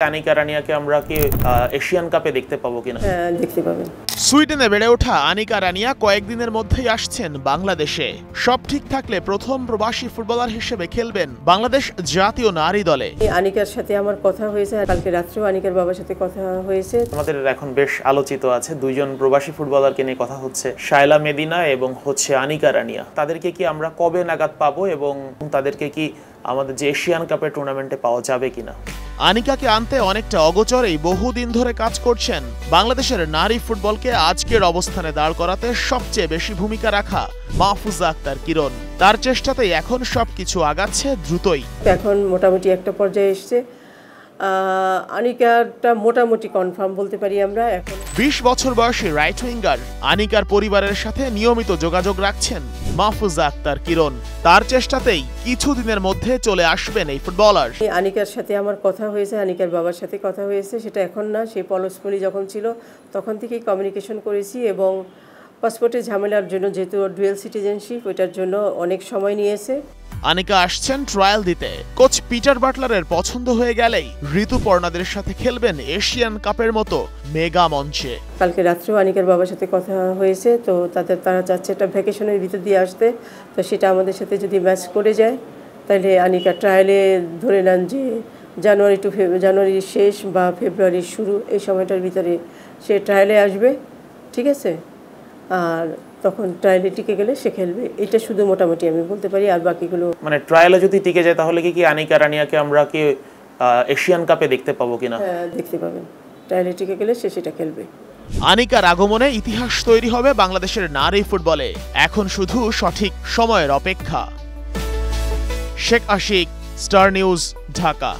আনিকা রানিয়াকে আমরা কি এশিয়ান কাপে দেখতে পাবো কিনা? হ্যাঁ, দেখতে পাবেন। সুইডেনে বেড়ে ওঠা আনিকা রানিয়া কয়েকদিনের মধ্যেই আসছেন বাংলাদেশে। সব ঠিক থাকলে প্রথম প্রবাসী ফুটবলার হিসেবে খেলবেন বাংলাদেশ জাতীয় নারী দলে। আনিকার সাথে আমার কথা হয়েছে, কালকে রাত্রেও আনিকার বাবার সাথে কথা হয়েছে। আমাদের এখন বেশ আলোচিত আছে দুইজন প্রবাসী ফুটবলারকে নিয়ে কথা হচ্ছে, শায়লা মেদিনা এবং আনিকা রানিয়া। তাদেরকে কি আমরা কবে নাগাদ পাবো এবং তাদেরকে কি আমাদের যে এশিয়ান কাপের টুর্নামেন্টে পাওয়া যাবে কিনা? আনিকাকে আনতে অনেকটা অগোচরেই বহুদিন ধরে কাজ করছেন বাংলাদেশের নারী ফুটবলকে আজকের অবস্থানে দাঁড় করাতে সবচেয়ে বেশি ভূমিকা রাখা মাহফুজা আক্তার কিরণ। তার চেষ্টাতেই এখন সবকিছু আগাচ্ছে দ্রুতই। এখন মোটামুটি একটা পর্যায়ে এসছে, আনিকাটা মোটামুটি কনফার্ম বলতে পারি আমরা। এখন 20 বছর বয়সী রাইট উইঙ্গার আনিকার পরিবারের সাথে নিয়মিত যোগাযোগ রাখছেন মাহফুজা আক্তার কিরণ। তার চেষ্টাতেই কিছুদিনের মধ্যে চলে আসবেন এই ফুটবলার। আনিকার সাথে আমার কথা হয়েছে, আনিকার বাবার সাথে কথা হয়েছে, সেটা এখন না, সেই পলসপলি যখন ছিল তখন থেকেই কমিউনিকেশন করেছি। এবং পাসপোর্টের ঝামেলার জন্য, যেহেতু ডুয়েল সিটিজেনশিপ, ওইটার জন্য অনেক সময় নিয়েছে। আনিকা আসছেন ট্রায়াল দিতে। কোচ পিটার বাটলারের পছন্দ হয়ে গেলেই ঋতুপর্ণাদের সাথে খেলবেন এশিয়ান কাপের মতো মেগা মঞ্চে। কালকে রাত্রেও আনিকার বাবার সাথে কথা হয়েছে, তো তারা চাচ্ছে একটা ভ্যাকেশনের ভিতর দিয়ে আসতে। তো সেটা আমাদের সাথে যদি ম্যাচ করে যায় তাহলে আনিকা ট্রায়ালে ধরে নেন যে জানুয়ারির শেষ বা ফেব্রুয়ারির শুরু, এই সময়টার ভিতরে সে ট্রায়ালে আসবে, ঠিক আছে? আর তখন ট্রায়ালে টিকে গেলে সে খেলবে। এটা শুধু মোটামুটি আমি বলতে পারি, আর বাকিগুলো মানে ট্রায়ালে যদি টিকে যায় তাহলে কি আনিকা রানিয়াকে আমরা কি এশিয়ান কাপে দেখতে পাবো কিনা? হ্যাঁ, দেখতে পাবেন। ট্রায়ালে টিকে গেলে সে সেটা খেলবে। আনিকার আগমনে ইতিহাস তৈরি হবে বাংলাদেশের নারী ফুটবলে। এখন শুধু সঠিক সময়ের অপেক্ষা। Sheikh Ashik, star news, Dhaka.